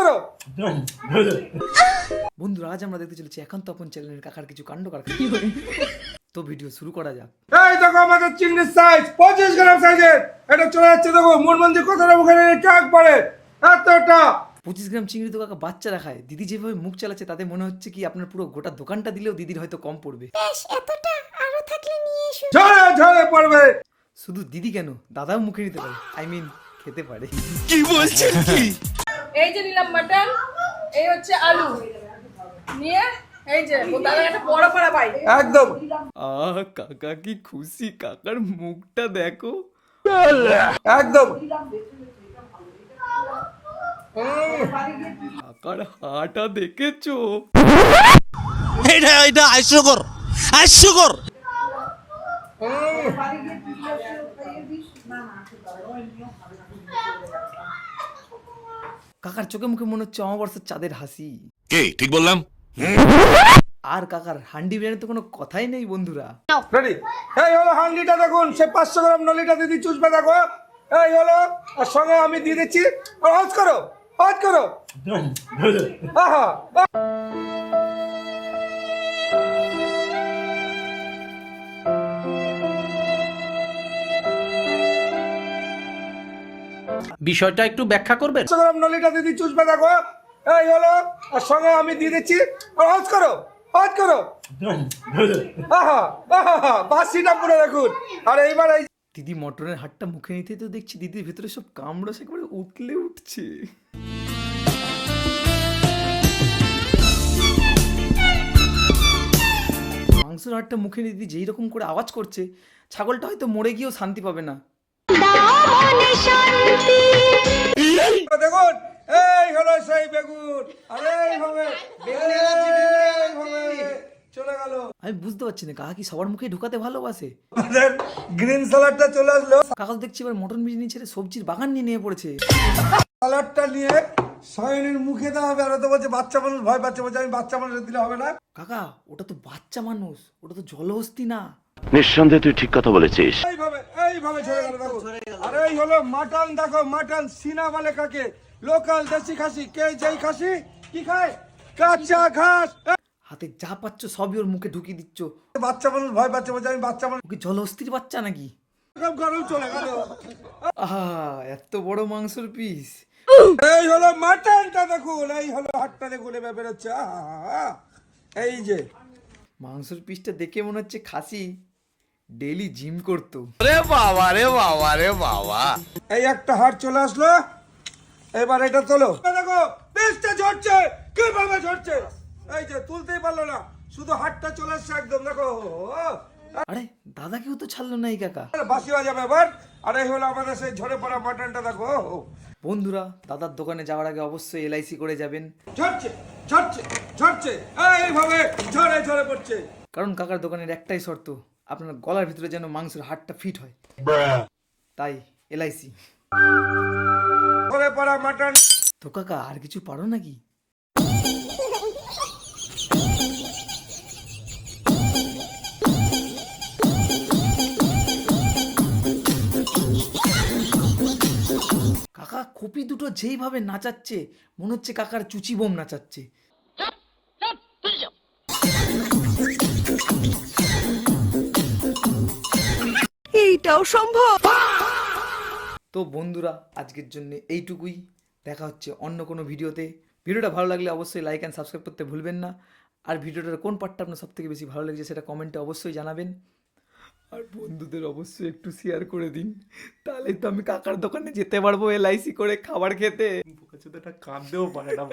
করো। বন্ধুরা, আজ আমরা দেখতে চলেছি একান্ত আপন চ্যানেলের কাকার কিছু কাণ্ড কারখানা। তো ভিডিও শুরু করা যাক। এই দেখো আমাদের চিংড়ির সাইজ 25 গ্রাম সাইজের। এটা চলে যাচ্ছে দেখো মনমন্দির কথাটা মুখে ট্যাগ পড়ে এতটা। 25 গ্রাম চিংড়ি তো কাকা বাচ্চারা খায়। দিদি যেভাবে মুখ চালাচ্ছে তাতে মনে হচ্ছে কি আপনার পুরো গোটা দোকানটা দিলেও দিদির হয়তো কম পড়বে। ঝরে ঝরে পড়বে। শুধু দিদি কেন, দাদাও মুখে নিতে পারে, খেতে পারে। কি বলছেন কি? এই যে নিলাম মাটন, এই হচ্ছে আলু নিয়ে এই যে ও দাদা একটা বড় পাড়া পাই একদম কাকা কি খুশি, কাকার মুখটা দেখো। একদম কাকার হাঁটা দেখেছো? এটা হাস্যকর, হাস্যকর। কাকার চোখে মুখে মনে হচ্ছে অমাবস্যার চাঁদের হাসি। কে ঠিক বললাম? আর কাকার হান্ডি বিরিয়ানি তো কোনো কথাই নেই বন্ধুরা। রেডি। এই হলো হান্ডিটা দেখুন, সে 500 গ্রাম নলিটা দিদি চুষবে দেখো। এই হলো, আর সঙ্গে আমি দিয়ে দিচ্ছি। আর হজ করো, হজ করো। আহা বিষয়টা একটু ব্যাখ্যা করবেন? 500 গ্রাম নলিটা দিদি চুষবে দেখো। এই হলো, আর সঙ্গে আমি দিয়ে দিচ্ছি। আর হজ করো, হজ করো। আহা আহা বাসিটা পুরো দেখুন। আর এইবার এই দিদি মটনের হাটটা মুখে নিতে তো দেখছি দিদির ভেতরে সব কামড়া একেবারে উঠলে উঠছে। মাংসের হাটটা মুখে নিয়ে দিদি যেই রকম করে আওয়াজ করছে, ছাগলটা হয়তো মরে গিয়েও শান্তি পাবে না। দেখুন, এই হলো সেই বেগুন। আর এইভাবে চলে গেল। আমি বুঝতে পারছি না কাকা কি সবার মুখে ঢুকাতে ভালোবাসে। আমাদের গ্রিন সালাডটা চলে আসলো। কাকা তো দেখছি এবার মটন বিরিয়ানি ছেড়ে সবজির বাগান নিয়ে নিয়ে পড়েছে। সালাডটা নিয়ে সায়নের মুখে দেওয়া হবে। আর তো বলছে বাচ্চা মানুষ ভয় পাচ্ছে, বলছে আমি বাচ্চা মানুষ দিলে হবে না। কাকা ওটা তো বাচ্চা মানুষ, ওটা তো জলহস্তি না। নিঃসন্দেহে তুই ঠিক কথা বলেছিস। এইভাবে চলে গেল দেখো। আর এই হলো মাটন দেখো, মাটন সিনা বলে কাকে, লোকাল দেশি খাসি। কে যেই খাসি কি খায়? কাঁচা ঘাস। হাতে যা পাচ্ছ সবই ওর মুখে ঢুকিয়ে দিচ্ছ। বাচ্চা মানুষ ভয় পাচ্ছে, বলছে আমি বাচ্চা মানুষ। ওকে জলহস্তির বাচ্চা নাকি? গরম চলে গেল। আহা, এত বড় মাংসের পিস। এই হলো মাটনটা দেখুন, এই হলো হাটটা দেখুন এবার বেরোচ্ছে। আহা এই যে মাংসের পিসটা দেখে মনে হচ্ছে খাসি ডেইলি জিম করতো। রে বাবা রে বাবা রে বাবা। এই একটা হাট চলে আসলো। এবার এটা তোলো দেখো, পিসটা ঝরছে কিভাবে ঝরছে। এই যে তুলতেই পারলো না, শুধু হাটটা চলে আসছে একদম দেখো। আরে দাদা কেউ তো ছাড়লো না এই কাকা। বাসি হয়ে যাবে এবার। আর এই হলো আমাদের সেই ঝরে পড়া মাটনটা দেখো। বন্ধুরা, দাদার দোকানে যাওয়ার আগে অবশ্যই এলআইসি করে যাবেন। ঝরছে ঝরছে ঝরছে, এইভাবে ঝরে ঝরে পড়ছে। কারণ কাকার দোকানের একটাই শর্ত, আপনার গলার ভিতরে যেন মাংসের হাড়টা ফিট হয়, তাই এলআইসি। ঝরে পড়া মাটন। তো কাকা আর কিছু পারো নাকি? কাকা কপি দুটো যেইভাবে নাচাচ্ছে মনে হচ্ছে কাকার চুচি বোম নাচাচ্ছে। এইটাও সম্ভব। তো বন্ধুরা, আজকের জন্য এইটুকুই। দেখা হচ্ছে অন্য কোনো ভিডিওতে। ভিডিওটা ভালো লাগলে অবশ্যই লাইক অ্যান্ড সাবস্ক্রাইব করতে ভুলবেন না। আর ভিডিওটার কোন পার্টটা আপনার সবথেকে বেশি ভালো লেগেছে সেটা কমেন্টে অবশ্যই জানাবেন। আর বন্ধুদের অবশ্যই একটু শেয়ার করে দিন, তাহলেই তো আমি কাকার দোকানে যেতে পারবো এলআইসি করে খাবার খেতে। কাঁদতেও পারে না।